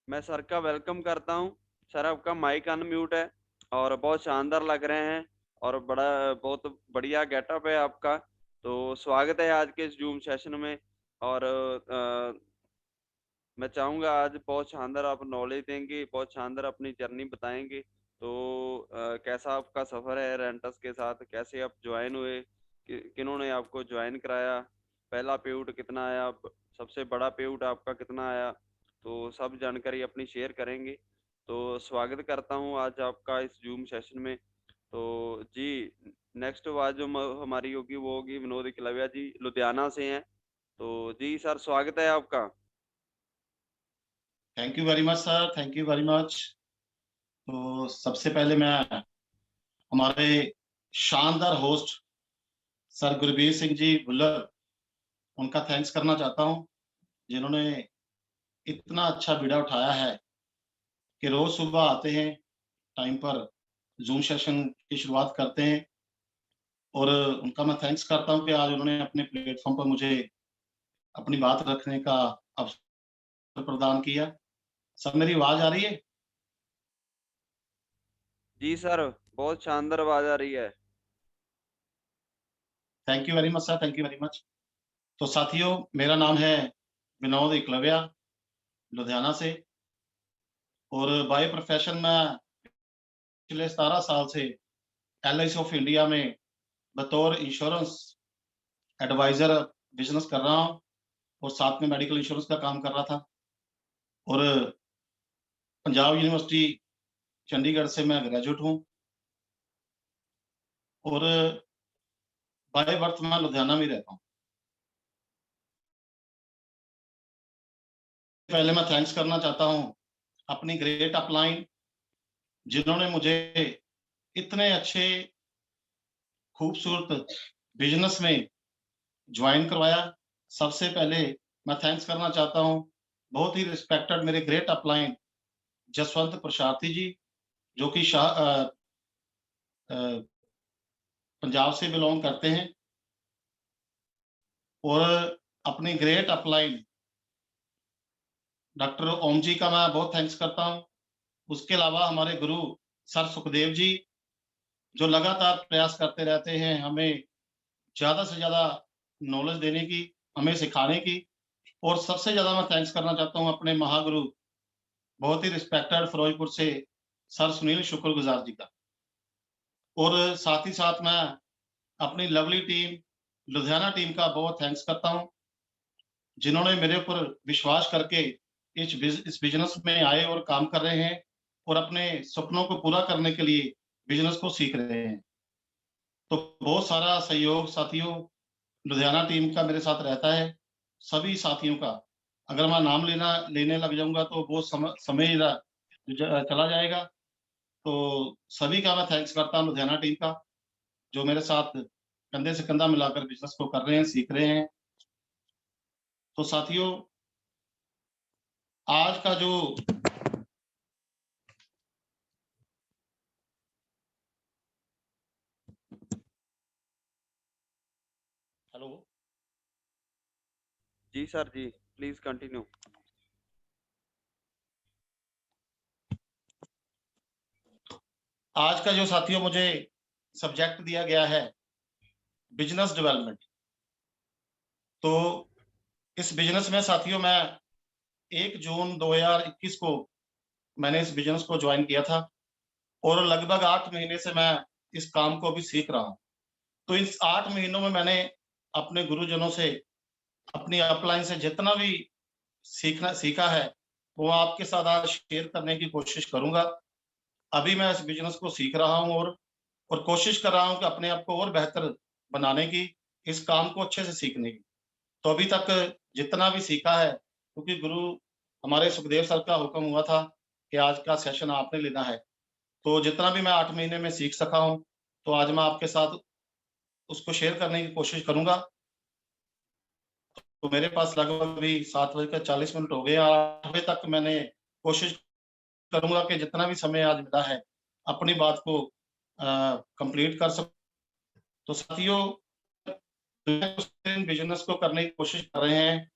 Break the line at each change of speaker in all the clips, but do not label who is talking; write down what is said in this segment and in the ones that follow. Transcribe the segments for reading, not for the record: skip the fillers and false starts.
मैं सर का वेलकम करता हूँ। सर आपका माइक अनम्यूट है और बहुत शानदार लग रहे हैं और बहुत बढ़िया गेटअप है आपका। तो स्वागत है आज के इस जूम सेशन में। और मैं चाहूँगा आज बहुत शानदार आप नॉलेज देंगे, बहुत शानदार अपनी जर्नी बताएंगे। तो कैसा आपका सफ़र है रेंटस के साथ, कैसे आप ज्वाइन हुए, किन्होंने आपको ज्वाइन कराया, पहला पेआउट कितना आया, सबसे बड़ा पेआउट आपका कितना आया, तो सब जानकारी अपनी शेयर करेंगे। तो स्वागत करता हूँ आज आपका इस जूम सेशन में। तो जी, नेक्स्ट आवाज़ जो हमारी होगी वो होगी विनोद एकलव्या जी, लुधियाना से हैं। तो जी सर, स्वागत है आपका।
Thank you very much sir, thank you very much. तो सबसे पहले मैं हमारे शानदार होस्ट सर गुरबीर सिंह जी भुल्लर, उनका थैंक्स करना चाहता हूं, जिन्होंने इतना अच्छा बीड़ा उठाया है कि रोज सुबह आते हैं, टाइम पर जूम सेशन की शुरुआत करते हैं। और उनका मैं थैंक्स करता हूं कि आज उन्होंने अपने प्लेटफॉर्म पर मुझे अपनी बात रखने का अवसर प्रदान किया। सर मेरी आवाज आ रही है?
जी सर, बहुत शानदार आवाज आ रही है।
Thank you very much sir, thank you very much. तो साथियों, मेरा नाम है विनोद एकलव्या, लुधियाना से। और बाय प्रोफेशन में पिछले 17 साल से LIC ऑफ इंडिया में बतौर इंश्योरेंस एडवाइजर बिजनेस कर रहा हूँ, और साथ में मेडिकल इंश्योरेंस का काम कर रहा था। और पंजाब यूनिवर्सिटी चंडीगढ़ से मैं ग्रेजुएट हूँ, और बाय बर्थ मैं लुधियाना में रहता हूँ। पहले मैं थैंक्स करना चाहता हूँ अपनी ग्रेट अपलाइन, जिन्होंने मुझे इतने अच्छे खूबसूरत बिजनेस में ज्वाइन करवाया। सबसे पहले मैं थैंक्स करना चाहता हूँ बहुत ही रिस्पेक्टेड मेरे ग्रेट अपलाइन जसवंत प्रसारथी जी, जो कि पंजाब से बिलोंग करते हैं। और अपनी ग्रेट अपलाइन डॉक्टर ओम जी का मैं बहुत थैंक्स करता हूँ। उसके अलावा हमारे गुरु सर सुखदेव जी, जो लगातार प्रयास करते रहते हैं हमें ज़्यादा से ज़्यादा नॉलेज देने की, हमें सिखाने की। और सबसे ज़्यादा मैं थैंक्स करना चाहता हूँ अपने महागुरु, बहुत ही रिस्पेक्टेड फिरोजपुर से सर सुनील शुक्रगुजार जी का। और साथ ही साथ मैं अपनी लवली टीम, लुधियाना टीम का बहुत थैंक्स करता हूँ, जिन्होंने मेरे ऊपर विश्वास करके इस बिजनेस में आए और काम कर रहे हैं, और अपने सपनों को पूरा करने के लिए बिजनेस को सीख रहे हैं। तो बहुत सारा सहयोग साथियों लुधियाना टीम का मेरे साथ रहता है। सभी साथियों का अगर मैं नाम लेने लग जाऊंगा तो बहुत समय चला जाएगा। तो सभी का मैं थैंक्स करता हूँ लुधियाना टीम का, जो मेरे साथ कंधे से कंधा मिलाकर बिजनेस को कर रहे हैं, सीख रहे हैं। तो साथियों, आज का जो hello
ji sir ji, please continue.
आज का जो साथियों मुझे सब्जेक्ट दिया गया है बिजनेस डेवलपमेंट। तो इस बिजनेस में साथियों मैं 1 जून 2021 को मैंने इस बिजनेस को ज्वाइन किया था, और लगभग 8 महीने से मैं इस काम को अभी सीख रहा हूँ। तो इस 8 महीनों में मैंने अपने गुरुजनों से, अपनी अपलाइन से जितना भी सीखा है, वो आपके साथ आज शेयर करने की कोशिश करूंगा। अभी मैं इस बिजनेस को सीख रहा हूँ, और कोशिश कर रहा हूँ कि अपने आप को और बेहतर बनाने की, इस काम को अच्छे से सीखने की। तो अभी तक जितना भी सीखा है, क्योंकि गुरु हमारे सुखदेव सर का हुक्म हुआ था कि आज का सेशन आपने लेना है, तो जितना भी मैं 8 महीने में सीख सका हूँ, तो आज मैं आपके साथ उसको शेयर करने की कोशिश करूंगा। तो मेरे पास लगभग अभी 7:40 हो गए, 8 बजे तक मैंने कोशिश करूंगा कि जितना भी समय आज मिला है अपनी बात को कंप्लीट कर सकूं। तो साथियों, बिजनेस को करने की कोशिश कर रहे हैं,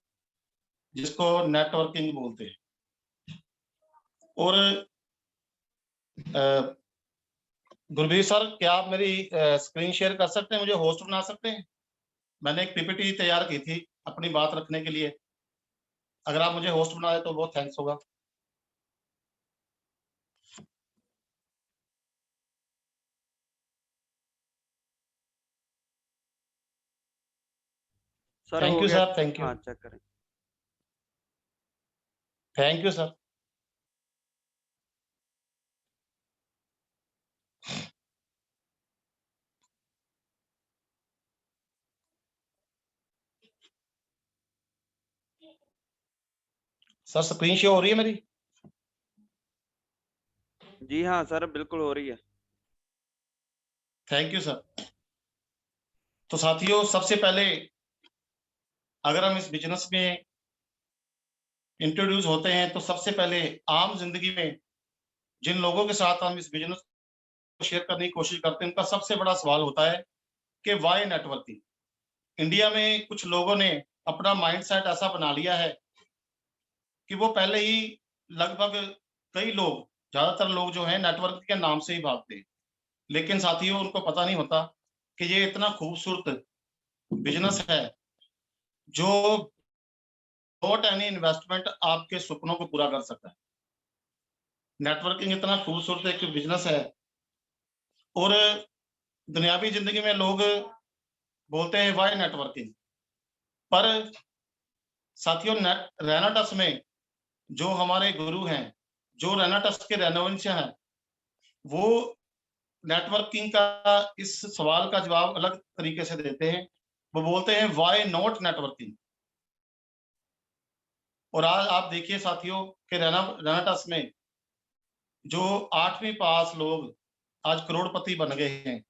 जिसको नेटवर्किंग बोलते हैं। और गुरबीर सर, क्या आप मेरी स्क्रीन शेयर कर सकते हैं, मुझे होस्ट बना सकते हैं? मैंने एक पीपीटी तैयार की थी अपनी बात रखने के लिए, अगर आप मुझे होस्ट बना दे तो बहुत थैंक्स होगा।
सर
थैंक
हो
यू
गया।
सर, थैंक यू,
हाँ चेक करें।
Thank you sir. Sir screen show हो रही है मेरी?
जी हाँ सर, बिल्कुल हो रही है।
Thank you sir. तो साथियों, सबसे पहले अगर हम इस बिजनेस में इंट्रोड्यूस होते हैं तो सबसे पहले आम जिंदगी में जिन लोगों के साथ हम इस बिजनेस को शेयर करने की कोशिश करते हैं, उनका सबसे बड़ा सवाल होता है कि वाई नेटवर्किंग। इंडिया में कुछ लोगों ने अपना माइंडसेट ऐसा बना लिया है कि वो पहले ही लगभग कई लोग, ज्यादातर लोग जो हैं नेटवर्क के नाम से ही भागते हैं, लेकिन साथियों उनको पता नहीं होता कि ये इतना खूबसूरत बिजनेस है जो विदाउट एनी इन्वेस्टमेंट आपके सपनों को पूरा कर सकता है। नेटवर्किंग इतना खूबसूरत एक बिजनेस है, और दुनियावी जिंदगी में लोग बोलते हैं वाई नेटवर्किंग, पर साथियों रेनाटस में जो हमारे गुरु हैं, जो रेनाटस के रेनोवेंस हैं, वो नेटवर्किंग का इस सवाल का जवाब अलग तरीके से देते हैं। वो बोलते हैं वाई नॉट नेटवर्किंग। और आज आप देखिए साथियों कि रेनाटस में जो 8वीं पास लोग आज करोड़पति बन गए हैं,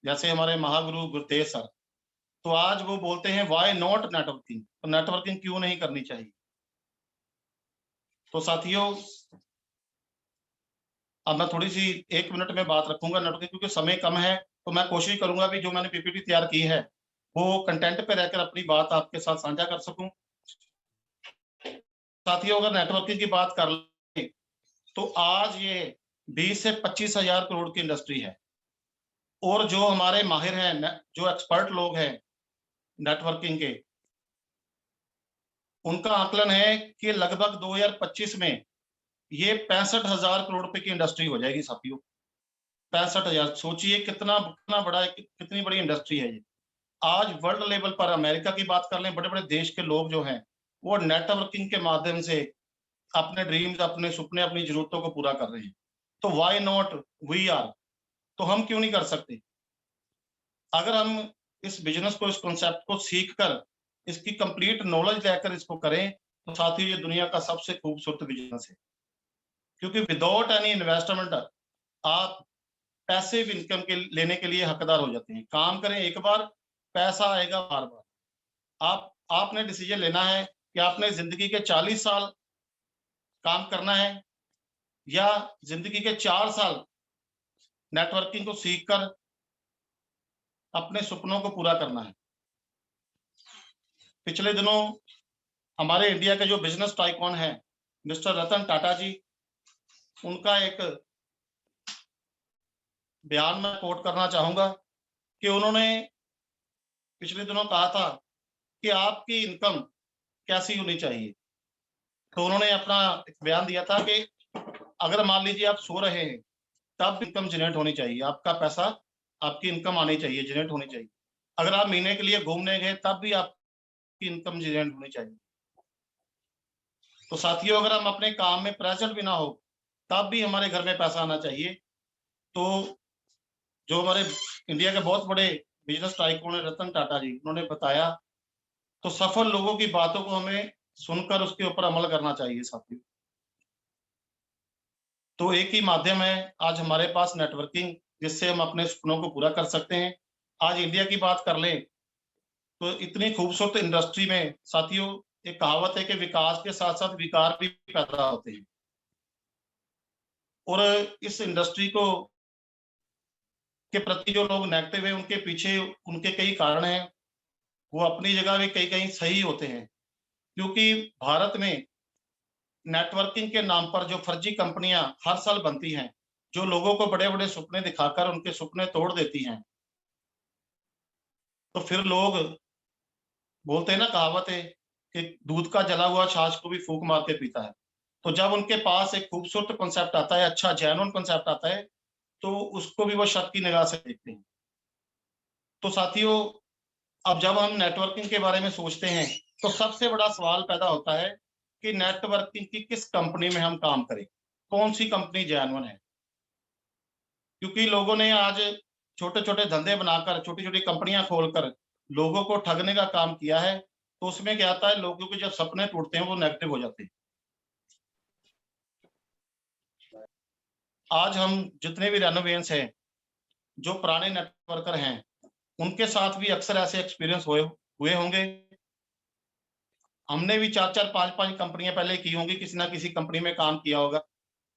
जैसे हमारे महागुरु गुरुतेज सर, तो आज वो बोलते हैं वाई नॉट नेटवर्किंग, तो नेटवर्किंग क्यों नहीं करनी चाहिए। तो साथियों, अब मैं थोड़ी सी 1 मिनट में बात रखूंगा नेटवर्किंग, क्योंकि समय कम है, तो मैं कोशिश करूंगा भी जो मैंने पीपीटी तैयार की है वो कंटेंट पे रहकर अपनी बात आपके साथ साझा कर सकूं। साथियों, अगर नेटवर्किंग की बात कर ले तो आज ये 20 से 25 हजार करोड़ की इंडस्ट्री है, और जो हमारे माहिर हैं, जो एक्सपर्ट लोग हैं नेटवर्किंग के, उनका आकलन है कि लगभग 2025 में ये 65,000 करोड़ रुपए की इंडस्ट्री हो जाएगी साथियों। 65,000, सोचिए कितना कितना बड़ा, कितनी बड़ी इंडस्ट्री है ये। आज वर्ल्ड लेवल पर अमेरिका की बात कर लें, बड़े बड़े देश के लोग जो हैं वो नेटवर्किंग के माध्यम से अपने ड्रीम्स, अपने सपने, अपनी जरूरतों को पूरा कर रहे हैं। तो व्हाई नॉट वी आर, तो हम क्यों नहीं कर सकते? अगर हम इस बिजनेस को, इस कॉन्सेप्ट को सीख कर, इसकी कंप्लीट नॉलेज लेकर इसको करें, तो साथियों ये दुनिया का सबसे खूबसूरत बिजनेस है, क्योंकि विदाउट एनी इन्वेस्टमेंट आप पैसे इनकम के लेने के लिए हकदार हो जाते हैं। काम करें एक बार, पैसा आएगा बार बार। आपने डिसीजन लेना है कि आपने जिंदगी के 40 साल काम करना है, या जिंदगी के 4 साल नेटवर्किंग को सीखकर अपने सपनों को पूरा करना है। पिछले दिनों हमारे इंडिया के जो बिजनेस टाइकॉन है मिस्टर रतन टाटा जी, उनका एक बयान मैं कोट करना चाहूंगा कि उन्होंने पिछले दिनों कहा था कि आपकी इनकम कैसी होनी चाहिए। तो उन्होंने अपना एक बयान दिया था कि अगर मान लीजिए आप सो रहे हैं तब इनकम जनरेट होनी चाहिए, आपका पैसा, आपकी इनकम आनी चाहिए, जनरेट होनी चाहिए। अगर आप महीने के लिए घूमने गए तब भी आपकी इनकम जनरेट होनी चाहिए। तो साथियों, अगर हम अपने काम में प्रेजेंट भी ना हो तब भी हमारे घर में पैसा आना चाहिए। तो जो हमारे इंडिया के बहुत बड़े बिजनेस टाइकून है रतन टाटा जी, उन्होंने बताया, तो सफल लोगों की बातों को हमें सुनकर उसके ऊपर अमल करना चाहिए साथियों। तो एक ही माध्यम है आज हमारे पास, नेटवर्किंग, जिससे हम अपने सपनों को पूरा कर सकते हैं। आज इंडिया की बात कर लें तो इतनी खूबसूरत इंडस्ट्री में साथियों एक कहावत है कि विकास के साथ साथ विकार भी पैदा होते हैं, और इस इंडस्ट्री को के प्रति जो लोग नेगेटिव है उनके पीछे उनके कई कारण हैं। वो अपनी जगह भी कहीं कहीं सही होते हैं, क्योंकि भारत में नेटवर्किंग के नाम पर जो फर्जी कंपनियां हर साल बनती हैं, जो लोगों को बड़े बड़े सपने दिखाकर उनके सपने तोड़ देती हैं, तो फिर लोग बोलते हैं ना, कहावत है कि दूध का जला हुआ छाछ को भी फूंक मार के पीता है। तो जब उनके पास एक खूबसूरत कॉन्सेप्ट आता है, अच्छा जेन्युइन कॉन्सेप्ट आता है, तो उसको भी वो शक की निगाह से देखते हैं। तो साथियों, अब जब हम नेटवर्किंग के बारे में सोचते हैं, तो सबसे बड़ा सवाल पैदा होता है कि नेटवर्किंग की किस कंपनी में हम काम करें, कौन सी कंपनी जेन्युइन है। क्योंकि लोगों ने आज छोटे छोटे धंधे बनाकर, छोटी छोटी कंपनियां खोलकर लोगों को ठगने का काम किया है। तो उसमें क्या आता है, लोगों के जब सपने टूटते हैं वो नेगेटिव हो जाते हैं। आज हम जितने भी रेनोवेंस हैं, जो पुराने नेटवर्कर हैं, उनके साथ भी अक्सर ऐसे एक्सपीरियंस हुए होंगे। हमने भी 4-4, 5-5 कंपनियां पहले की होंगी, किसी ना किसी कंपनी में काम किया होगा।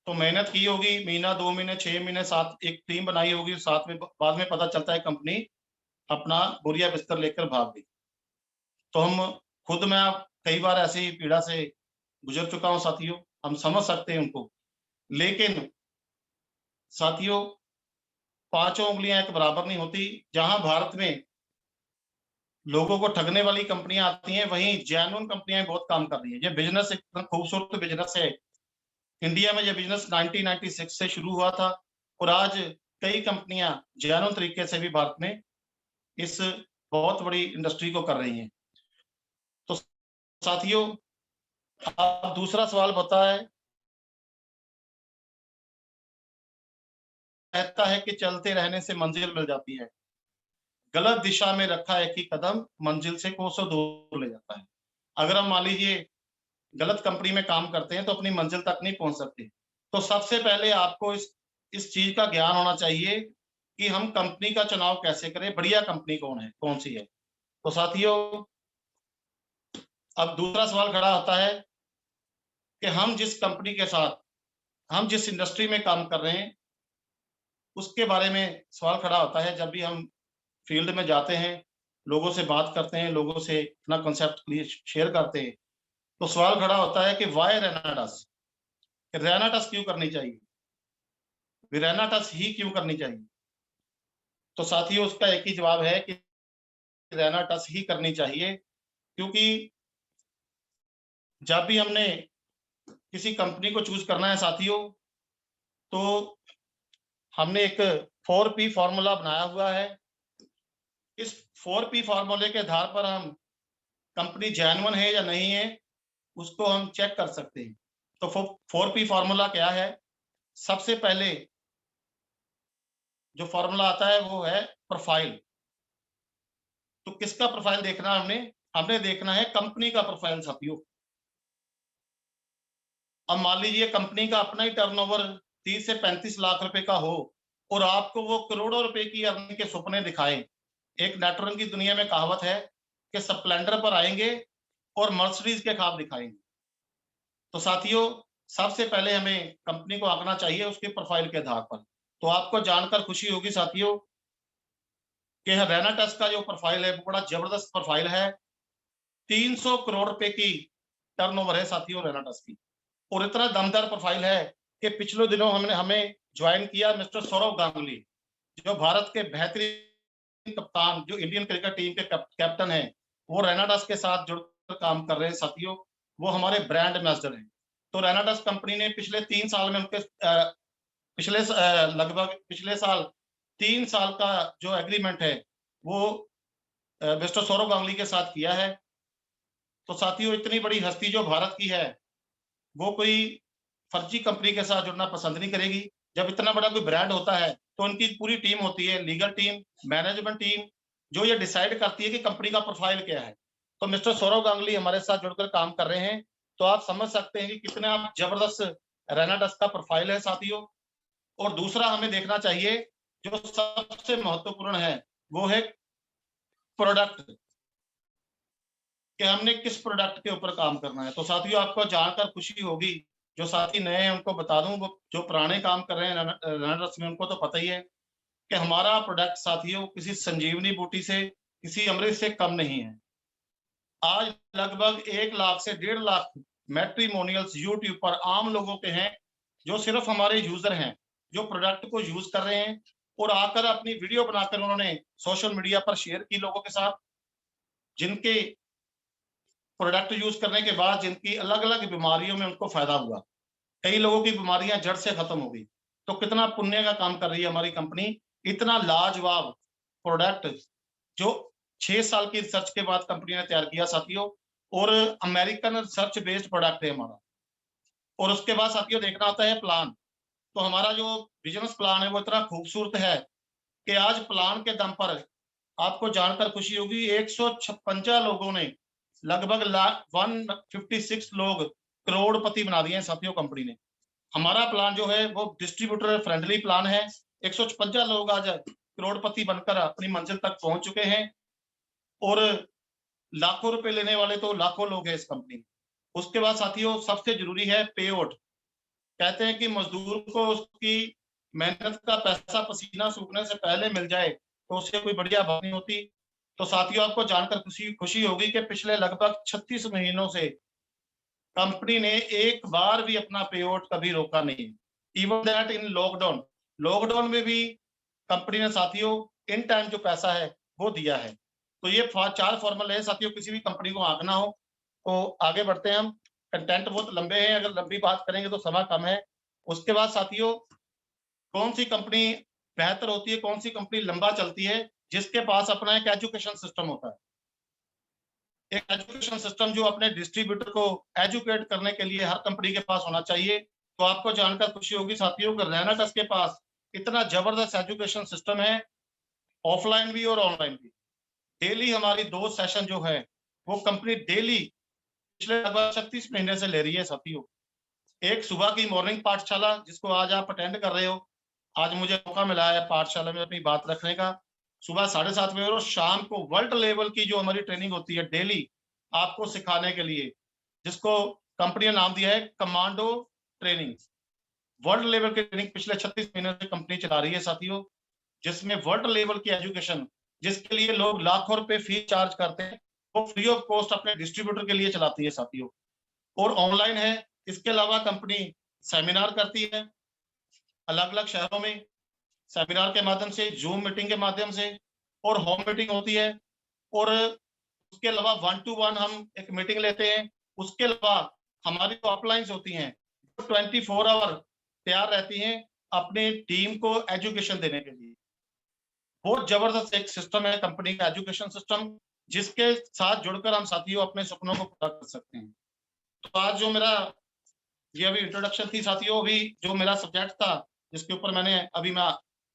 तो मेहनत की होगी, महीना 2 महीने 6 महीने साथ एक टीम बनाई होगी, साथ में बाद में पता चलता है कंपनी अपना बोरिया बिस्तर लेकर भाग गई। तो हम खुद, मैं कई बार ऐसी पीड़ा से गुजर चुका हूं साथियों, हम समझ सकते हैं उनको। लेकिन साथियों, पांचों उंगलियां एक बराबर नहीं होती। जहां भारत में लोगों को ठगने वाली कंपनियां आती हैं, वहीं जेन्युइन कंपनियां बहुत काम कर रही है। ये बिजनेस एक खूबसूरत बिजनेस है। इंडिया में ये बिजनेस 1996 से शुरू हुआ था, और आज कई कंपनियां जेन्युइन तरीके से भी भारत में इस बहुत बड़ी इंडस्ट्री को कर रही हैं। तो साथियों, अब दूसरा सवाल होता है, कहता है कि चलते रहने से मंजिल मिल जाती है, गलत दिशा में रखा एक ही कदम मंजिल से कोसों दूर ले जाता है। अगर हम मान लीजिए गलत कंपनी में काम करते हैं, तो अपनी मंजिल तक नहीं पहुंच सकते। तो सबसे पहले आपको इस चीज का ज्ञान होना चाहिए कि हम कंपनी का चुनाव कैसे करें, बढ़िया कंपनी कौन सी है। तो साथियों, अब दूसरा सवाल खड़ा होता है कि हम जिस कंपनी के साथ, हम जिस इंडस्ट्री में काम कर रहे हैं, उसके बारे में सवाल खड़ा होता है। जब भी हम फील्ड में जाते हैं, लोगों से बात करते हैं, लोगों से अपना कॉन्सेप्ट शेयर करते हैं, तो सवाल खड़ा होता है कि वाई रेनाटस, रेनाटस क्यों करनी चाहिए, रेनाटस ही क्यों करनी चाहिए। तो साथियों, उसका एक ही जवाब है कि रेनाटस ही करनी चाहिए। क्योंकि जब भी हमने किसी कंपनी को चूज करना है साथियों, तो हमने एक 4P फॉर्मूला बनाया हुआ है। इस 4P फॉर्मूले के आधार पर हम कंपनी जेन्युइन है या नहीं है, उसको हम चेक कर सकते हैं। तो 4P फॉर्मूला क्या है? सबसे पहले जो फॉर्मूला आता है वो है प्रोफाइल। तो किसका प्रोफाइल देखना है? हमने देखना है कंपनी का प्रोफाइल साथियों। अब मान लीजिए कंपनी का अपना ही टर्नओवर 30 से 35 लाख रुपए का हो, और आपको वो करोड़ों रुपए की अर्निंग के सपने दिखाएं। एक नेटवर्किंग की दुनिया में कहावत है कि स्प्लेंडर पर आएंगे और मर्सिडीज के ख्वाब दिखाएंगे। तो साथियों, सबसे पहले हमें कंपनी को आंकना चाहिए उसके प्रोफाइल के आधार पर। तो आपको जानकर खुशी होगी साथियों कि रेनाटस का जो प्रोफाइल है वो बड़ा जबरदस्त प्रोफाइल है। 300 करोड़ रुपए की टर्नओवर है साथियों रेनाटस की, और इतना दमदार प्रोफाइल है कि पिछले दिनों हमने हमें ज्वाइन किया मिस्टर सौरव गांगुली, जो भारत के बेहतरीन कप्तान, जो इंडियन क्रिकेट टीम के कैप्टन है, वो रेनाडस के साथ जुड़कर काम कर रहे हैं साथियों। वो हमारे ब्रांड एम्बेसडर हैं। तो रेनाडस कंपनी ने पिछले 3 साल में उनके लगभग पिछले साल 3 साल का जो एग्रीमेंट है वो मिस्टर सौरव गांगुली के साथ किया है। तो साथियों, इतनी बड़ी हस्ती जो भारत की है, वो कोई फर्जी कंपनी के साथ जुड़ना पसंद नहीं करेगी। जब इतना बड़ा कोई ब्रांड होता है, तो उनकी पूरी टीम होती है, लीगल टीम, मैनेजमेंट टीम, जो ये डिसाइड करती है कि कंपनी का प्रोफाइल क्या है। तो मिस्टर सौरव गांगुली हमारे साथ जुड़कर काम कर रहे हैं। तो आप समझ सकते हैं कि कितना जबरदस्त रेनाडस का प्रोफाइल है साथियों। और दूसरा हमें देखना चाहिए, जो सबसे महत्वपूर्ण है, वो है प्रोडक्ट, कि हमने किस प्रोडक्ट के ऊपर काम करना है। तो साथियों, आपको जानकर खुशी होगी, जो साथी नए हैं उनको बता दूं, वो जो पुराने काम कर रहे हैं रनर्स में, उनको तो पता ही है कि हमारा प्रोडक्ट साथियों किसी संजीवनी बूटी से, किसी अमृत से कम नहीं है। आज लगभग 1 लाख से 1.5 लाख मैट्रिमोनियल्स यूट्यूब पर आम लोगों के हैं, जो सिर्फ हमारे यूजर हैं, जो प्रोडक्ट को यूज कर रहे हैं और आकर अपनी वीडियो बनाकर उन्होंने सोशल मीडिया पर शेयर की लोगों के साथ, जिनके प्रोडक्ट यूज करने के बाद जिनकी अलग अलग बीमारियों में उनको फायदा हुआ, कई लोगों की बीमारियां जड़ से खत्म हो गई। तो कितना पुण्य का काम कर रही है हमारी कंपनी। इतना लाजवाब प्रोडक्ट जो 6 साल की रिसर्च के बाद कंपनी ने तैयार किया साथियों, और अमेरिकन रिसर्च बेस्ड प्रोडक्ट है हमारा। और उसके बाद साथियों देखना होता है प्लान। तो हमारा जो बिजनेस प्लान है वो इतना खूबसूरत है कि आज प्लान के दम पर आपको जानकर खुशी होगी, 156 लोगों ने लगभग 156 लोग करोड़पति बना दिए हैं साथियों कंपनी ने। हमारा प्लान जो है वो डिस्ट्रीब्यूटर फ्रेंडली प्लान है। 156 लोग आज करोड़पति बनकर अपनी मंजिल तक पहुंच चुके हैं, और लाखों रुपए लेने वाले तो लाखों लोग हैं इस कंपनी में। उसके बाद साथियों सबसे जरूरी है पे आउट। कहते हैं कि मजदूर को उसकी मेहनत का पैसा पसीना सूखने से पहले मिल जाए तो उसे कोई बढ़िया बात नहीं होती। तो साथियों आपको जानकर खुशी होगी कि पिछले लगभग 36 महीनों से कंपनी ने एक बार भी अपना पे आउट कभी रोका नहीं है। इवन दैट इन लॉकडाउन में भी कंपनी ने साथियों इन टाइम जो पैसा है वो दिया है। तो ये 4 फॉर्मूले है साथियों, किसी भी कंपनी को आंकना हो। तो आगे बढ़ते हैं हम। कंटेंट बहुत लंबे हैं, अगर लंबी बात करेंगे तो समय कम है। उसके बाद साथियों कौन सी कंपनी बेहतर होती है, कौन सी कंपनी लंबा चलती है, जिसके पास अपना एक एजुकेशन सिस्टम होता है। एक एजुकेशन सिस्टम जो अपने डिस्ट्रीब्यूटर को एजुकेट करने के लिए हर कंपनी के पास होना चाहिए। तो आपको जानकर खुशी होगी साथियों कि रेनाटस के पास इतना जबरदस्त एजुकेशन सिस्टम है, ऑफलाइन भी और ऑनलाइन भी। डेली हमारी 2 सेशन जो है वो कंपनी डेली पिछले लगभग 36 महीने से ले रही है साथियों। एक सुबह की मॉर्निंग पाठशाला जिसको आज आप अटेंड कर रहे हो, आज मुझे मौका मिला है पाठशाला में अपनी बात रखने का। सुबह 7:30 बजे और शाम को वर्ल्ड लेवल की जो हमारी ट्रेनिंग होती है डेली आपको सिखाने के लिए, जिसको कंपनी ने नाम दिया है कमांडो ट्रेनिंग। वर्ल्ड लेवल की ट्रेनिंग पिछले 36 महीने से कंपनी चला रही है साथियों, जिसमें वर्ल्ड लेवल की एजुकेशन जिसके लिए लोग लाखों रुपए फीस चार्ज करते हैं वो फ्री ऑफ कॉस्ट अपने डिस्ट्रीब्यूटर के लिए चलाती है साथियों। और ऑनलाइन है। इसके अलावा कंपनी सेमिनार करती है अलग अलग शहरों में, सेमिनार के माध्यम से, जूम मीटिंग के माध्यम से, और होम मीटिंग होती है। और उसके अलावा 1 to 1 हम एक मीटिंग लेते हैं। उसके अलावा हमारी जो अपलाइंस होती हैं 24 आवर तैयार रहती हैं अपनी टीम को एजुकेशन देने के लिए। बहुत जबरदस्त एक सिस्टम है कंपनी का एजुकेशन सिस्टम, जिसके साथ जुड़कर हम साथियों अपने सपनों को पूरा कर सकते हैं। तो आज जो मेरा ये अभी इंट्रोडक्शन थी साथियों, अभी जो मेरा सब्जेक्ट था जिसके ऊपर मैंने अभी मैं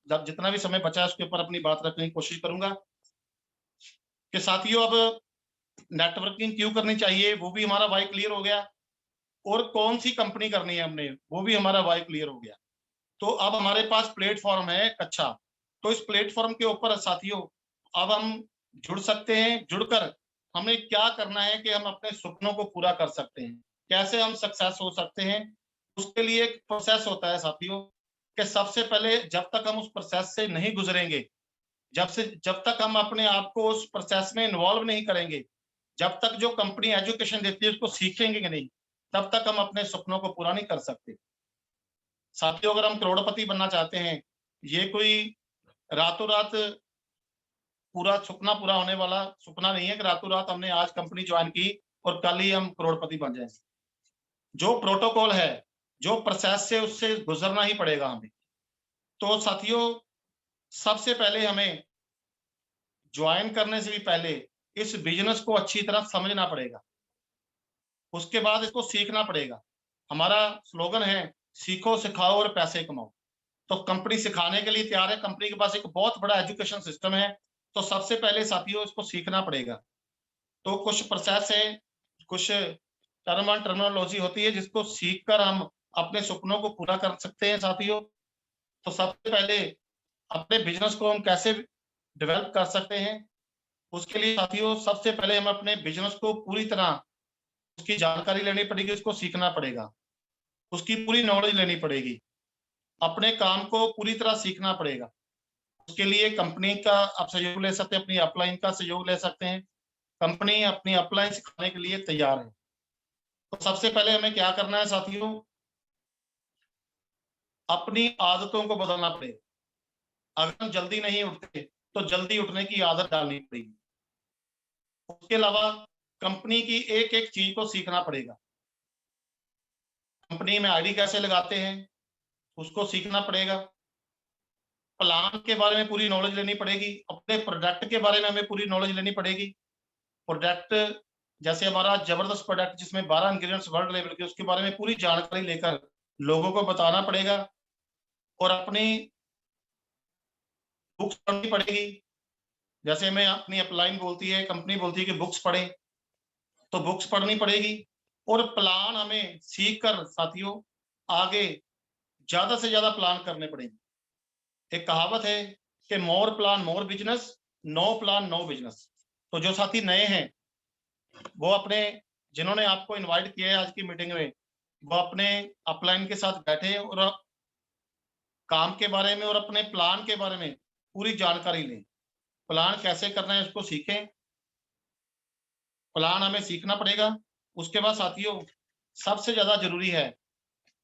जितना भी समय बचा है उसके ऊपर अपनी बात रखने की कोशिश करूंगा कि साथियों अब नेटवर्किंग क्यों करनी चाहिए वो भी हमारा वाई क्लियर हो गया, और कौन सी कंपनी करनी है हमने वो भी हमारा वाई क्लियर हो गया। तो अब हमारे पास प्लेटफॉर्म है अच्छा। तो इस प्लेटफॉर्म के ऊपर साथियों अब हम जुड़ सकते हैं। जुड़कर हमें क्या करना है कि हम अपने सपनों को पूरा कर सकते हैं, कैसे हम सक्सेस हो सकते हैं। उसके लिए एक प्रोसेस होता है साथियों कि सबसे पहले जब तक हम उस प्रोसेस से नहीं गुजरेंगे, जब तक हम अपने आप को उस प्रोसेस में इन्वॉल्व नहीं करेंगे, जब तक जो कंपनी एजुकेशन देती है उसको सीखेंगे नहीं, तब तक हम अपने सपनों को पूरा नहीं कर सकते। साथियों अगर हम करोड़पति बनना चाहते हैं, ये कोई रातों रात पूरा सपना पूरा होने वाला सपना नहीं है कि रातों रात हमने आज कंपनी ज्वाइन की और कल ही हम करोड़पति बन जाएंगे। जो प्रोटोकॉल है, जो प्रोसेस से उससे गुजरना ही पड़ेगा हमें। तो साथियों सबसे पहले हमें ज्वाइन करने से भी पहले इस बिजनेस को अच्छी तरह समझना पड़ेगा, उसके बाद इसको सीखना पड़ेगा। हमारा स्लोगन है सीखो सिखाओ और पैसे कमाओ। तो कंपनी सिखाने के लिए तैयार है, कंपनी के पास एक बहुत बड़ा एजुकेशन सिस्टम है। तो सबसे पहले साथियों इसको सीखना पड़ेगा। तो कुछ प्रोसेस है, कुछ टर्म एंड टर्मिनोलॉजी होती है जिसको सीखकर हम अपने सपनों को पूरा कर सकते हैं साथियों। तो सबसे पहले अपने बिजनेस को हम कैसे डेवलप कर सकते हैं, उसके लिए साथियों सबसे पहले हम अपने बिजनेस को पूरी तरह उसकी जानकारी लेनी पड़ेगी, उसको सीखना पड़ेगा, उसकी पूरी नॉलेज लेनी पड़ेगी, अपने काम को पूरी तरह सीखना पड़ेगा। उसके लिए कंपनी का आप सहयोग ले सकते हैं, अपनी अपलाइन का सहयोग ले सकते हैं। कंपनी अपनी अपलाइन सिखाने के लिए तैयार है। तो सबसे पहले हमें क्या करना है साथियों, अपनी आदतों को बदलना पड़ेगा। अगर हम जल्दी नहीं उठते तो जल्दी उठने की आदत डालनी पड़ेगी। उसके अलावा कंपनी की एक एक चीज को सीखना पड़ेगा। कंपनी में आईडी कैसे लगाते हैं उसको सीखना पड़ेगा। प्लान के बारे में पूरी नॉलेज लेनी पड़ेगी। अपने प्रोडक्ट के बारे में हमें पूरी नॉलेज लेनी पड़ेगी। प्रोडक्ट जैसे हमारा जबरदस्त प्रोडक्ट जिसमें 12 इंग्रेडिएंट्स वर्ल्ड लेवल के, उसके बारे में पूरी जानकारी लेकर लोगों को बताना पड़ेगा। और अपनी बुक्स पढ़नी पड़ेगी। जैसे मैं अपनी अपलाइन बोलती है, कंपनी बोलती है कि बुक्स पढ़े, तो बुक्स पढ़नी पड़ेगी। और प्लान हमें सीख कर साथियों आगे ज्यादा से ज्यादा प्लान करने पड़ेंगे। एक कहावत है कि more plan more business, no plan no business. तो जो साथी नए हैं वो अपने, जिन्होंने आपको इनवाइट किया है आज की मीटिंग में, वो अपने अपलाइन के साथ बैठे और काम के बारे में और अपने प्लान के बारे में पूरी जानकारी लें। प्लान कैसे करना है उसको सीखें। प्लान हमें सीखना पड़ेगा। उसके बाद साथियों सबसे ज्यादा जरूरी है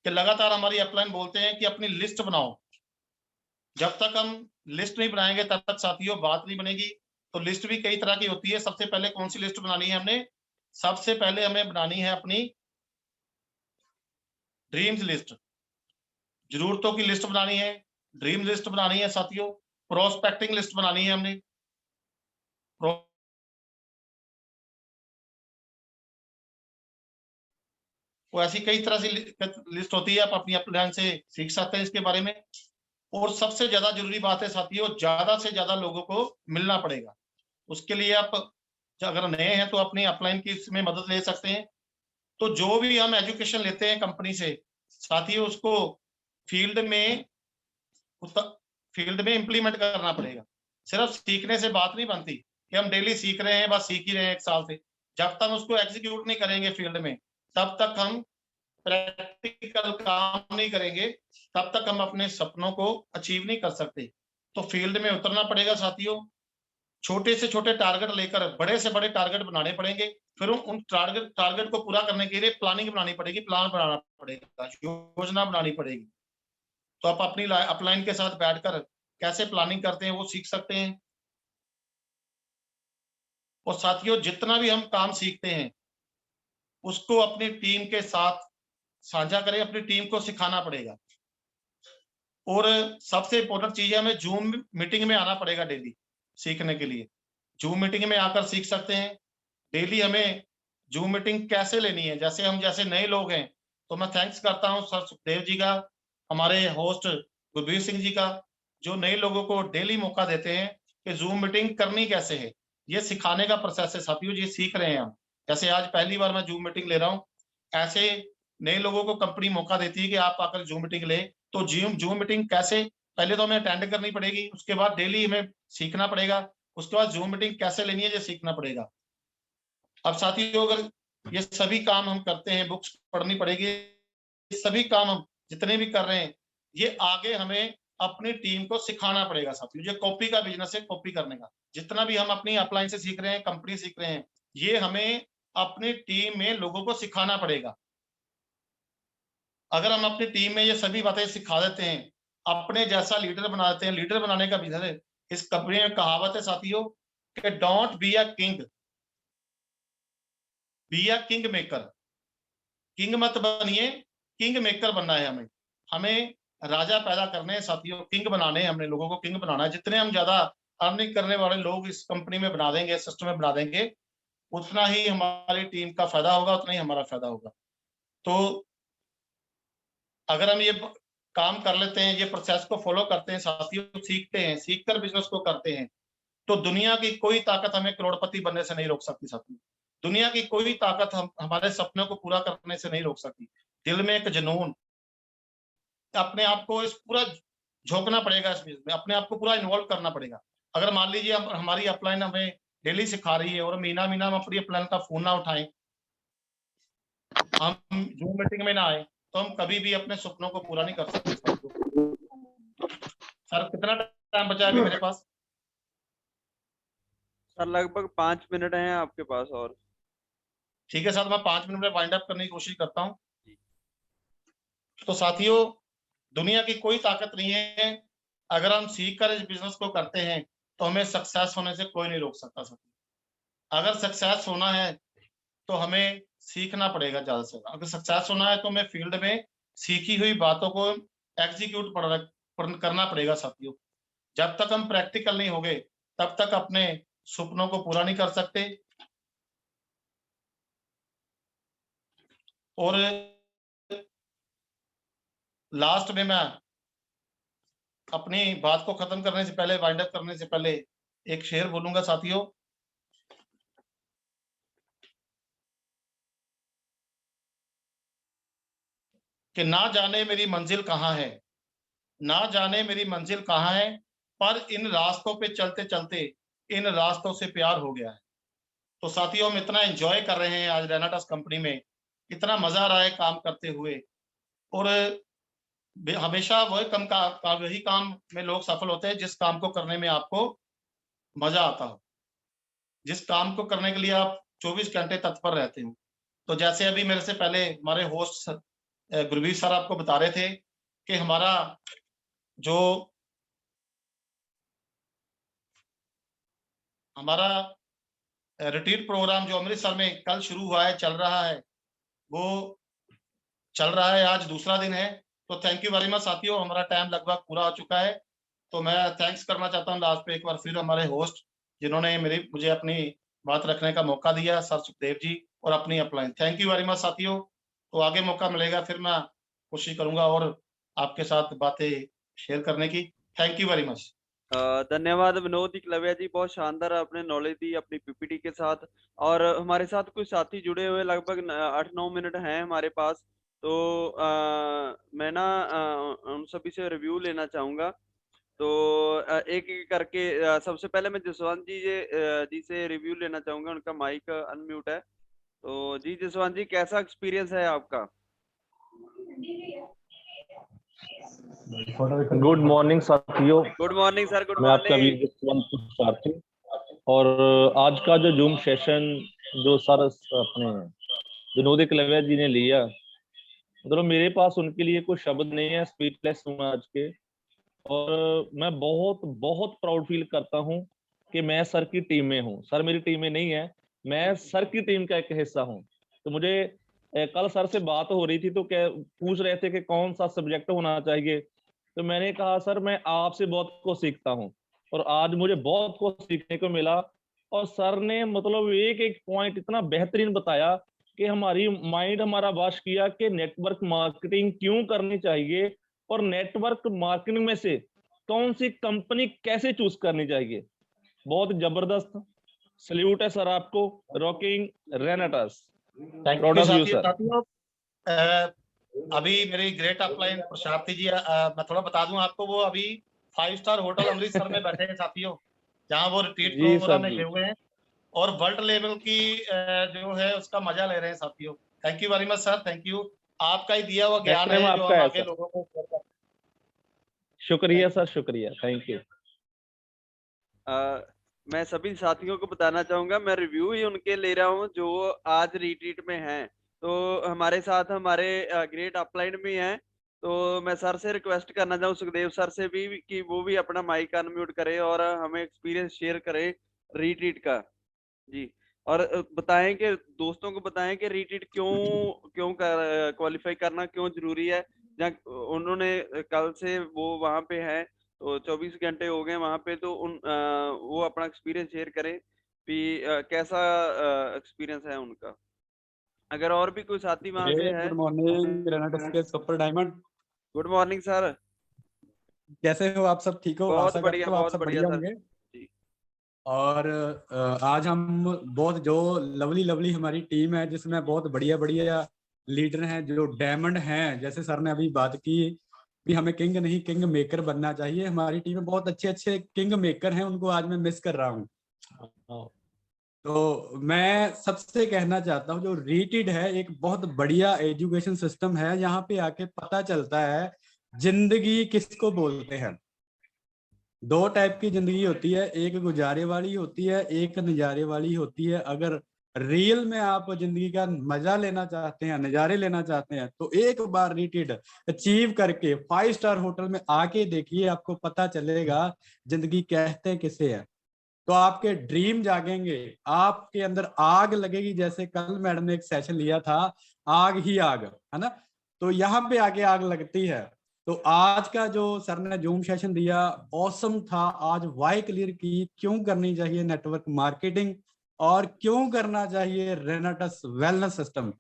कि लगातार हमारी अपलाइन बोलते हैं कि अपनी लिस्ट बनाओ। जब तक हम लिस्ट नहीं बनाएंगे तब तक साथियों बात नहीं बनेगी। तो लिस्ट भी कई तरह की होती है। सबसे पहले कौन सी लिस्ट बनानी है हमने, सबसे पहले हमें बनानी है अपनी ड्रीम्स लिस्ट। जरूरतों की लिस्ट बनानी है, ड्रीम लिस्ट बनानी है साथियों। प्रोस्पेक्टिंग लिस्ट बनानी है हमने। वो ऐसी कई तरह से लिस्ट होती है, आप अपनी अपलाइन से सीख सकते हैं इसके बारे में। और सबसे ज्यादा जरूरी बात है साथियों, ज्यादा से ज्यादा लोगों को मिलना पड़ेगा। उसके लिए आप अगर नए हैं तो अपनी अपलाइन की इसमें मदद ले सकते हैं। तो जो भी हम एजुकेशन लेते हैं कंपनी से साथियों, उसको फील्ड में फील्ड में इम्प्लीमेंट करना पड़ेगा। सिर्फ सीखने से बात नहीं बनती कि हम डेली सीख रहे हैं, बस सीख ही रहे हैं एक साल से। जब तक उसको एग्जीक्यूट नहीं करेंगे फील्ड में, तब तक हम प्रैक्टिकल काम नहीं करेंगे, तब तक हम अपने सपनों को अचीव नहीं कर सकते। तो फील्ड में उतरना पड़ेगा साथियों। छोटे से छोटे टारगेट लेकर बड़े से बड़े टारगेट बनाने पड़ेंगे। फिर उन टारगेट को पूरा करने के लिए प्लानिंग बनानी पड़ेगी, प्लान बनाना पड़ेगा, योजना बनानी पड़ेगी। तो आप अपनी अपलाइन के साथ बैठकर कैसे प्लानिंग करते हैं वो सीख सकते हैं। और साथियों जितना भी हम काम सीखते हैं उसको अपनी टीम के साथ साझा करें, अपनी टीम को सिखाना पड़ेगा। और सबसे इंपॉर्टेंट चीज है, हमें जूम मीटिंग में आना पड़ेगा डेली सीखने के लिए। जूम मीटिंग में आकर सीख सकते हैं। डेली हमें जूम मीटिंग कैसे लेनी है, जैसे हम जैसे नए लोग हैं तो मैं थैंक्स करता हूं सर सुखदेव जी का, हमारे होस्ट गुरबीर सिंह जी का, जो नए लोगों को डेली मौका देते हैं कि जूम मीटिंग करनी कैसे है। ये सिखाने का प्रोसेस है साथियों, ये सीख रहे हैं हम। जैसे आज पहली बार मैं जूम मीटिंग ले रहा हूँ, ऐसे नए लोगों को कंपनी मौका देती है कि आप आकर जूम मीटिंग ले। तो जूम मीटिंग कैसे, पहले तो हमें अटेंड करनी पड़ेगी, उसके बाद डेली हमें सीखना पड़ेगा, उसके बाद जूम मीटिंग कैसे लेनी है ये सीखना पड़ेगा। अब साथियों अगर ये सभी काम हम करते हैं, बुक्स पढ़नी पड़ेगी, ये सभी काम हम जितने भी कर रहे हैं, ये आगे हमें अपनी टीम को सिखाना पड़ेगा साथियों। ये कॉपी का बिजनेस है, कॉपी करने का। जितना भी हम अपनी अपलाइन से सीख रहे हैं, कंपनी सीख रहे हैं, ये हमें अपनी टीम में लोगों को सिखाना पड़ेगा। अगर हम अपनी टीम में ये सभी बातें सिखा देते हैं, अपने जैसा लीडर बना देते हैं, लीडर बनाने का बिजनेस है। इस कंपनी में कहावत है साथियों कि don't be a king, be a king maker. King मत बनिए, किंग मेकर बनना है हमें। हमें राजा पैदा करने हैं साथियों, किंग बनाने हैं हमने, लोगों को किंग बनाना है। जितने हम ज्यादा अर्निंग करने वाले लोग इस कंपनी में बना देंगे, सिस्टम में बना देंगे, उतना ही हमारी टीम का फायदा होगा, उतना ही हमारा फायदा होगा। तो अगर हम ये काम कर लेते हैं, ये प्रोसेस को फॉलो करते हैं साथियों, सीखते हैं, सीखकर बिजनेस को करते हैं, तो दुनिया की कोई ताकत हमें करोड़पति बनने से नहीं रोक सकती साथियों। दुनिया की कोई ताकत हम हमारे सपनों को पूरा करने से नहीं रोक सकती। दिल में एक जुनून, अपने आप को इस पूरा झोंकना पड़ेगा, इस बिजनेस में अपने आप को पूरा इन्वॉल्व करना पड़ेगा। अगर मान लीजिए हमारी अपलाइन हमें डेली सिखा रही है और महीना महीना हम अपनी अपलाइन का फोन ना उठाएं, हम जूम मीटिंग में ना आए, तो हम कभी भी अपने सपनों को पूरा नहीं कर सकते साथियों। सर कितना टाइम बचा है अभी मेरे पास?
सर लगभग 5 मिनट हैं आपके पास और।
ठीक है साथ, मैं 5 मिनट में वाइंड अप करने की कोशिश करता हूँ। तो साथियों, दुनिया की कोई ताकत नहीं है, अगर हम सीख कर इस बिजनेस को करते हैं तो हमें सक्सेस होने से कोई नहीं रोक सकता साथियों। अगर सक्सेस होना है तो हमें सीखना पड़ेगा ज्यादा से ज्यादा। अगर सक्सेस होना है तो हमें फील्ड में सीखी हुई बातों को एग्जीक्यूट करना पड़ेगा साथियों। जब तक हम प्रैक्टिकल नहीं होंगे तब तक अपने सपनों को पूरा नहीं कर सकते। और लास्ट में मैं अपनी बात को खत्म करने से पहले, वाइंड अप करने से पहले एक शेर बोलूंगा साथियों कि ना जाने मेरी मंजिल कहाँ है, ना जाने मेरी मंजिल कहाँ है, पर इन रास्तों पे चलते चलते इन रास्तों से प्यार हो गया है। तो साथियों, हम इतना एंजॉय कर रहे हैं आज रेनाटस कंपनी में, इतना मजा आ रहा है काम करते हुए। और हमेशा वही काम में लोग सफल होते हैं जिस काम को करने में आपको मजा आता हो, जिस काम को करने के लिए आप 24 घंटे तत्पर रहते हो। तो जैसे अभी मेरे से पहले हमारे होस्ट गुरवीर सर आपको बता रहे थे कि हमारा जो रिट्रीट प्रोग्राम जो अमृतसर में कल शुरू हुआ है, चल रहा है, वो चल रहा है, आज दूसरा दिन है। तो थैंक यू वेरी मच साथियों, हमारा टाइम लगभग पूरा हो चुका है। तो मैं थैंक्स करना चाहता हूँ लास्ट पे एक बार फिर हमारे होस्ट जिन्होंने मुझे अपनी बात रखने का मौका दिया, सर सुखदेव जी और अपनी upline. Thank you very much साथियों। तो आगे मौका मिलेगा फिर मैं कोशिश करूंगा और आपके साथ बातें शेयर करने की। Thank you very much.
धन्यवाद विनोद एकलव्य जी, बहुत शानदार आपने नॉलेज दी अपनी पीपीटी के साथ। और हमारे साथ कुछ साथी जुड़े हुए लगभग 8-9 मिनट हैं हमारे पास। तो मैं ना उन सभी से रिव्यू लेना चाहूंगा। तो एक एक करके सबसे पहले मैं जसवंत जी से रिव्यू लेना चाहूंगा, उनका माइक अनम्यूट है। तो जी जसवंत जी, कैसा एक्सपीरियंस है आपका?
गुड मॉर्निंग साथियों,
गुड मॉर्निंग सर, गुड
मैं आपका
मॉर्निंग।
वीर जसवंत सारथी। और आज का जो जूम सेशन जो सर अपने विनोद एकलव्य जी ने लिया, मतलब मेरे पास उनके लिए कोई शब्द नहीं है, स्पीचलेस हूँ आज के। और मैं बहुत बहुत प्राउड फील करता हूँ कि मैं सर की टीम में हूँ। सर मेरी टीम में नहीं है, मैं सर की टीम का एक हिस्सा हूँ। तो मुझे कल सर से बात हो रही थी तो क्या पूछ रहे थे कि कौन सा सब्जेक्ट होना चाहिए। तो मैंने कहा सर मैं आपसे बहुत कुछ सीखता हूँ, और आज मुझे बहुत कुछ सीखने को मिला। और सर ने मतलब एक एक पॉइंट इतना बेहतरीन बताया कि हमारी माइंड हमारा वश किया कि नेटवर्क मार्केटिंग क्यों करनी चाहिए, और नेटवर्क मार्केटिंग में से कौन सी कंपनी कैसे चूज करनी चाहिए। बहुत जबरदस्त सल्यूट है सर आपको। रॉकिंग रेनेटस।
थैंक यू
प्रोड ऑफ यू सर।
साथियों। अभी मेरी ग्रेट अपलाइन प्रशांति जी, मैं थोड़ा बता दूं आपको, वो अभी 5 स्टार होटल अमृतसर में बैठे हैं साथियों, जहां वो रिट्रीट
जी
प्रोग्राम
सर
में
जी।
गए हुए हैं और वर्ल्ड लेवल की जो है उसका मजा ले रहे हैं साथियों। Thank you very much sir, thank you. आपका ही दिया हुआ
नेक्स्ट
ज्ञान
टाइम
है जो
आपका
हम
है
आगे
सर।
लोगों को शेयर करते
शुक्रिया
हैं।
सर, शुक्रिया, थैंक यू।
मैं सभी साथियों को बताना चाहूंगा, मैं रिव्यू ही उनके ले रहा हूँ जो आज रिट्रीट में हैं। तो हमारे साथ हमारे ग्रेट अपलाइन में हैं। तो मैं सर से रिक्वेस्ट करना चाहूँ, सुखदेव सर से भी, कि वो भी अपना माइक अनम्यूट करे और हमें एक्सपीरियंस शेयर करे रिट्रीट का। जी। और बताएं कि दोस्तों को बताएं कि रिट्रीट क्यों क्यों क्वालिफाई करना क्यों जरूरी है। जहाँ उन्होंने कल से वो वहां पे हैं, तो 24 घंटे हो गए वहां पे। तो वो अपना एक्सपीरियंस शेयर करें कि कैसा एक्सपीरियंस है उनका। अगर और भी कोई साथी वहां से है।
गुड मॉर्निंग रेनाटस के super diamond.
Good morning sir.
कैसे हो आप सब? ठीक हो? आशा करता हूँ आप
बहुत
सब
बढ़िया
बढ़िया
सर।
होंगे।
जी।
और आज हम बहुत जो लवली लवली हमारी टीम है जिसमें बहुत बढ़िया बढ़िया लीडर हैं जो डायमंड हैं। जैसे सर ने अभी बात की कि हमें किंग नहीं किंग मेकर बनना चाहिए, हमारी टीम में बहुत अच्छे अच्छे किंग मेकर हैं, उनको आज मैं मिस कर रहा हूँ। तो मैं सबसे कहना चाहता हूँ जो रीटिड है एक बहुत बढ़िया एजुकेशन सिस्टम है। यहाँ पे आके पता चलता है जिंदगी किसको बोलते हैं। दो टाइप की जिंदगी होती है, एक गुजारे वाली होती है, एक नजारे वाली होती है। अगर रियल में आप जिंदगी का मजा लेना चाहते हैं, नजारे लेना चाहते हैं, तो एक बार रिट्रीट अचीव करके 5 स्टार होटल में आके देखिए, आपको पता चलेगा जिंदगी कहते किसे है। तो आपके ड्रीम जागेंगे, आपके अंदर आग लगेगी। जैसे कल मैडम ने एक सेशन लिया था, आग ही आग, है ना। तो यहाँ पे आगे आग लगती है। तो आज का जो सर ने जूम सेशन दिया ऑसम था। आज वाई क्लियर की क्यों करनी चाहिए नेटवर्क मार्केटिंग और क्यों करना चाहिए रेनाटस वेलनेस सिस्टम।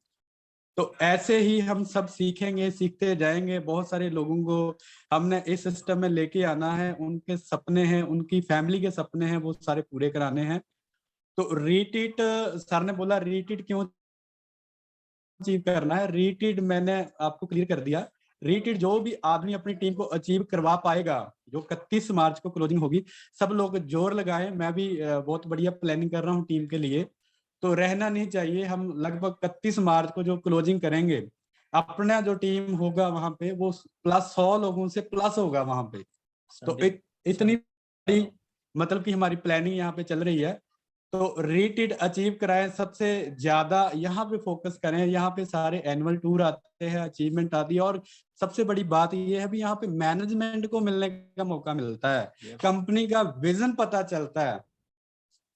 तो ऐसे ही हम सब सीखेंगे, सीखते जाएंगे। बहुत सारे लोगों को हमने इस सिस्टम में लेके आना है, उनके सपने हैं, उनकी फैमिली के सपने हैं, वो सारे पूरे कराने हैं। तो रीटीट सर ने बोला रीटीट क्यों अचीव करना है, रीटीट मैंने आपको क्लियर कर दिया। रीटीट जो भी आदमी अपनी टीम को अचीव करवा पाएगा, जो 31 मार्च को क्लोजिंग होगी, सब लोग जोर लगाएं। मैं भी बहुत बढ़िया प्लानिंग कर रहा हूँ टीम के लिए। तो रहना नहीं चाहिए। हम लगभग 31 मार्च को जो क्लोजिंग करेंगे, अपना जो टीम होगा वहां पे वो प्लस 100 लोगों से प्लस होगा वहां पे। तो एक इतनी बड़ी मतलब कि हमारी प्लानिंग यहाँ पे चल रही है। तो रीटीट अचीव कराएं, सबसे ज्यादा यहाँ पे फोकस करें। यहाँ पे सारे एनुअल टूर आते हैं, अचीवमेंट आती है, और सबसे बड़ी बात ये है भी यहाँ पे मैनेजमेंट को मिलने का मौका मिलता है, कंपनी का विजन पता चलता है।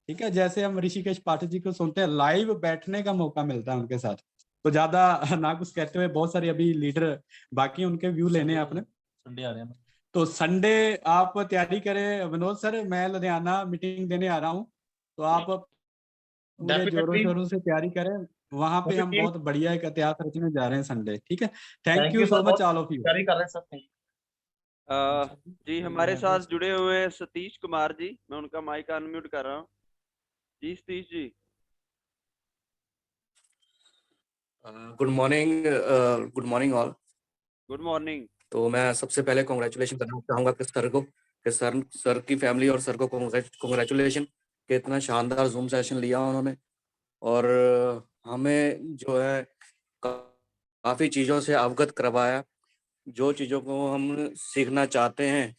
ठीक है, जैसे हम ऋषिकेश पाठक जी को सुनते हैं, लाइव बैठने का मौका मिलता है उनके साथ। तो ज्यादा ना कुछ कहते हुए, बहुत सारे अभी लीडर बाकी उनके व्यू लेने हैं आपने।
संडे आ रहे हैं।
तो संडे आप तैयारी करें विनोद सर, मैं लुधियाना मीटिंग देने आ रहा हूँ। तो आप पूरे जोरों शोरों से तैयारी करें। वहां पे हम बहुत बढ़िया एक इतिहास रचने जा रहे हैं संडे। ठीक है, thank you so much all of you.
तैयारी कर रहे हैं सर।
जी हमारे साथ जुड़े हुए हैं सतीश कुमार जी, मैं उनका माइक अनम्यूट कर रहा हूँ। जी Satish ji.
Good morning all.
Good morning.
तो मैं सबसे पहले कॉन्ग्रेचुलेशन करना चाहूँगा कि सर को, कि सर की फैमिली और सर को कॉन्ग्रेचुलेशन कि इतना शानदार जूम सेशन लिया उन्होंने, और हमें जो है काफ़ी चीज़ों से अवगत करवाया। जो चीज़ों को हम सीखना चाहते हैं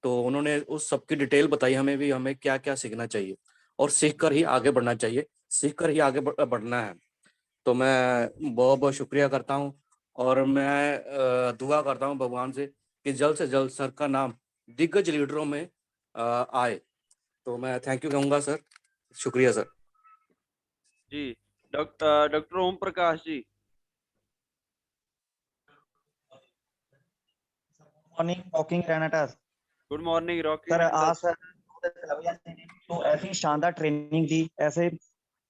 तो उन्होंने उस सब की डिटेल बताई हमें भी, हमें क्या क्या सीखना चाहिए और सीख कर ही आगे बढ़ना चाहिए, सीख कर ही आगे बढ़ना है। तो मैं बहुत बहुत शुक्रिया करता हूँ, और मैं दुआ करता हूँ भगवान से जल्द सर का नाम दिग्गज लीडरों में आए। तो मैं थैंक यू कहूँगा सर, शुक्रिया सर।
जी doctor Om Prakash ji.
Morning talking Renatus.
Good morning Rocky.
Sir आज सर तो ऐसी शानदार ट्रेनिंग दी, ऐसे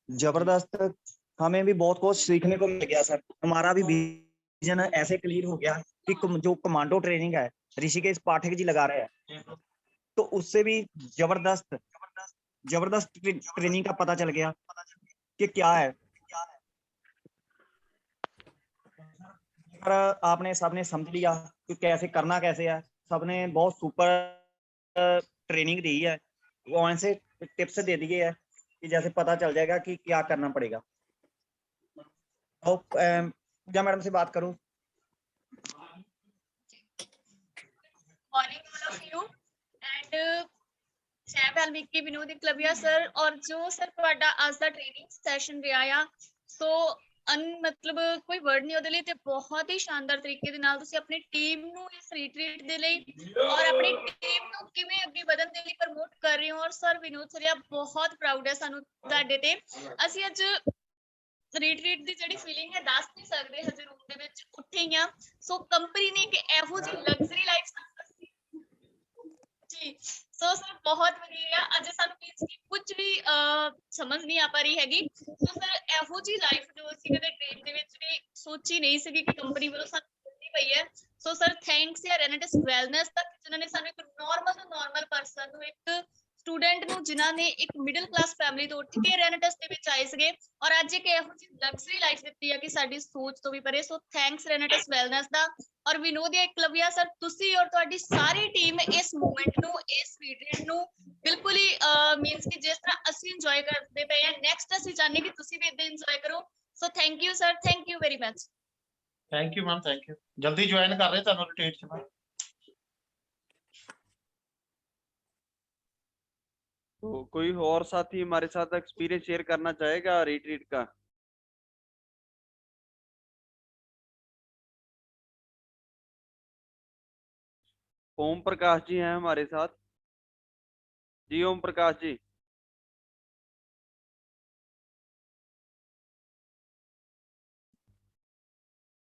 जबरदस्त, हमें भी बहुत कुछ सीखने को मिल गया सर। हमारा भी विजन ऐसे क्लियर हो गया कि जो कमांडो ट्रेनिंग है ऋषिकेश पाठक जी लगा रहे हैं, तो उससे भी जबरदस्त ट्रेनिंग का पता चल गया कि क्या है। आपने सबने समझ लिया कि कैसे करना कैसे है। सबने बहुत सुपर ट्रेनिंग दी है, वहां से टिप्स दे दिए है कि जैसे पता चल जाएगा कि क्या करना पड़ेगा। तो पूजा मैडम से बात करूं।
Morning all of you and जय वाल्मीकि विनोद एकलव्या सर। और जो सर ਤੁਹਾਡਾ ਅੱਜ ਦਾ ਟ੍ਰੇਨਿੰਗ ਸੈਸ਼ਨ ਰਿਹਾ ਆ, ਸੋ ਮਤਲਬ ਕੋਈ ਵਰਡ ਨਹੀਂ ਉਹਦੇ ਲਈ, ਤੇ ਬਹੁਤ ਹੀ ਸ਼ਾਨਦਾਰ ਤਰੀਕੇ ਦੇ ਨਾਲ ਤੁਸੀਂ ਆਪਣੀ ਟੀਮ ਨੂੰ ਇਸ ਰੀਟਰੀਟ ਦੇ ਲਈ ਔਰ ਆਪਣੀ ਟੀਮ ਨੂੰ ਕਿਵੇਂ ਅੱਗੇ ਵਧਣ ਦੇ ਲਈ ਪ੍ਰਮੋਟ ਕਰ ਰਹੇ ਹੋ। ਔਰ ਸਰ ਵਿਨੋਦ ਸਰਿਆ ਬਹੁਤ ਪ੍ਰਾਊਡ ਹੈ ਸਾਨੂੰ ਤੁਹਾਡੇ ਤੇ। ਅਸੀਂ ਅੱਜ ਰੀਟਰੀਟ ਦੀ ਜਿਹੜੀ ਫੀਲਿੰਗ ਹੈ ਦੱਸ ਨਹੀਂ ਸਕਦੇ, ਹਜੇ ਰੂਮ ਦੇ ਵਿੱਚ ਉੱਠੇ ਹੀ ਆ। ਸੋ ਕੰਪਨੀ ਨੇ ਇੱਕ ਇਹੋ ਜਿਹੀ ਲਗਜ਼ਰੀ ਲਾਈਫ जी सो सर बहुत वधिया। अज सानू मींस कि कुछ भी समझ नहीं आ पा रही हैगी। सो सर एहो जी लाइफ जो ਅਸੀਂ ਕਦੇ ड्रीम ਦੇ ਵਿੱਚ ਵੀ ਸੋਚੀ ਨਹੀਂ ਸੀਗੀ ਕਿ ਕੰਪਨੀ ਵੱਲੋਂ ਸਾਨੂੰ ਮਿਲਦੀ ਪਈ ਹੈ। ਸੋ ਸਰ ਥੈਂਕਸ ਯਾ ਰੈਨੇਟਸ ਵੈਲਨੈਸ ਤੱਕ, ਜਿਨ੍ਹਾਂ ਨੇ ਸਾਨੂੰ ਇੱਕ ਨਾਰਮਲ ਪਰਸਨ ਨੂੰ, ਇੱਕ ਸਟੂਡੈਂਟ ਨੂੰ, ਜਿਨ੍ਹਾਂ ਨੇ ਇੱਕ ਮਿਡਲ ਕਲਾਸ ਫੈਮਿਲੀ ਤੋਂ ਉੱਠ ਕੇ ਰੈਨੇਟਸ ਦੇ ਵਿੱਚ ਆਏ ਸੀਗੇ ਔਰ ਅੱਜ ਇੱਕ ਇਹੋ ਜਿਹੀ ਲਗਜ਼ਰੀ ਲਾਈਫ ਦਿੱਤੀ ਹੈ ਕਿ ਸਾਡੀ ਸੋਚ ਤੋਂ ਵੀ ਪਰੇ। ਸੋ ਥੈਂਕਸ ਰੈਨੇਟਸ ਵੈਲਨੈਸ ਦਾ। और विनोद एकलव्या सर, तुसी और तुहाडी सारी टीम इस मूवमेंट ਨੂੰ, ਇਸ ਰੀਟਰੀਟ ਨੂੰ ਬਿਲਕੁਲ ਹੀ ਮੀਨਸ ਕਿ ਜਿਸ ਤਰ੍ਹਾਂ ਅਸੀਂ ਇੰਜੋਏ ਕਰਦੇ ਪਏ ਆ, ਨੈਕਸਟ ਅਸੀਂ ਚਾਹੁੰਦੇ ਕਿ ਤੁਸੀਂ ਵੀ ਇਦਾਂ ਇੰਜੋਏ ਕਰੋ। So thank you sir, thank you very much.
Thank you ma'am, thank you. जल्दी ज्वाइन कर रहे हैं ਤੁਹਾਨੂੰ ਰਿਟਰੀਟ ਚ।
तो कोई और साथी हमारे साथ एक्सपीरियंस शेयर करना चाहेगा रिट्रीट का? ओम प्रकाश जी हैं हमारे साथ। जी ओम प्रकाश जी।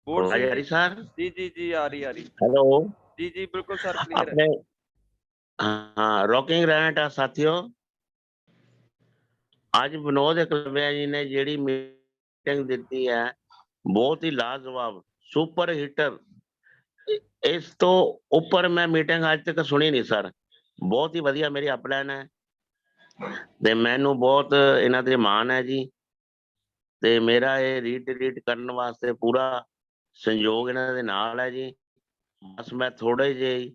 बोर्ड
आवाज
सिंह
आ
जी।
रही सर?
जी जी जी आ रही।
हेलो।
जी जी बिल्कुल सर, क्लियर है।
आपने हाँ, रॉकिंग रहना साथियों, आज विनोद एकलव्या जी ने ਜਿਹੜੀ मीटिंग ਦਿੱਤੀ ਹੈ ਬਹੁਤ ਹੀ ਲਾਜਵਾਬ ਸੁਪਰ ਹਿੱਟਰ, ਇਸ ਤੋਂ ਉੱਪਰ ਮੈਂ ਮੀਟਿੰਗ ਅੱਜ ਤੱਕ ਸੁਣੀ ਨਹੀਂ ਸਰ। ਬਹੁਤ ਹੀ ਵਧੀਆ ਮੇਰੀ ਅਪਲਾਈਨ ਹੈ ਤੇ ਮੈਨੂੰ ਬਹੁਤ ਇਹਨਾਂ ਤੇ ਮਾਣ ਹੈ ਜੀ, ਤੇ ਮੇਰਾ ਇਹ ਰੀਟਰੀਟ ਕਰਨ ਵਾਸਤੇ ਪੂਰਾ ਸੰਯੋਗ ਇਹਨਾਂ ਦੇ ਨਾਲ ਹੈ ਜੀ। ਬਸ ਮੈਂ ਥੋੜੇ ਜਿਹੇ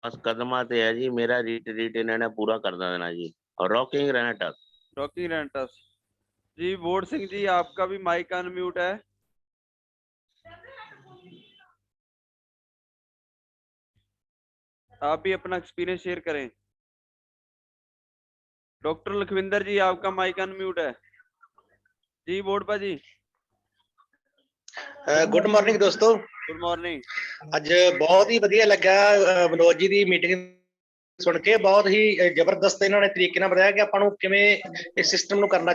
बस कदमा ते है जी, मेरा रीट इन्होंने पूरा कर देना जी। और रॉकिंग रेनेटस।
रॉकिंग रेंटस जी। बोर्ड सिंह जी आपका भी माइक अनम्यूट है। आप भी अपना एक्सपीरियंस शेयर करें। डॉक्टर लखविंदर जी आपका माइक अनम्यूट है जी। बोर्ड पा जी।
ਗੁੱਡ ਮਾਰਨਿੰਗ ਦੋਸਤੋ।
Good morning.
ਅੱਜ ਬਹੁਤ ਹੀ ਵਧੀਆ ਲੱਗਾ ਵਿਨੋਦ ਜੀ ਦੀ ਮੀਟਿੰਗ ਸੁਣ ਕੇ। ਬਹੁਤ ਹੀ ਜ਼ਬਰਦਸਤ ਇਹਨਾਂ ਨੇ ਤਰੀਕੇ ਨਾਲ ਬਤਾਇਆ ਕਿ ਆਪਾਂ ਨੂੰ ਕਿਵੇਂ ਇਸ ਸਿਸਟਮ ਨੂੰ ਕਰਨਾ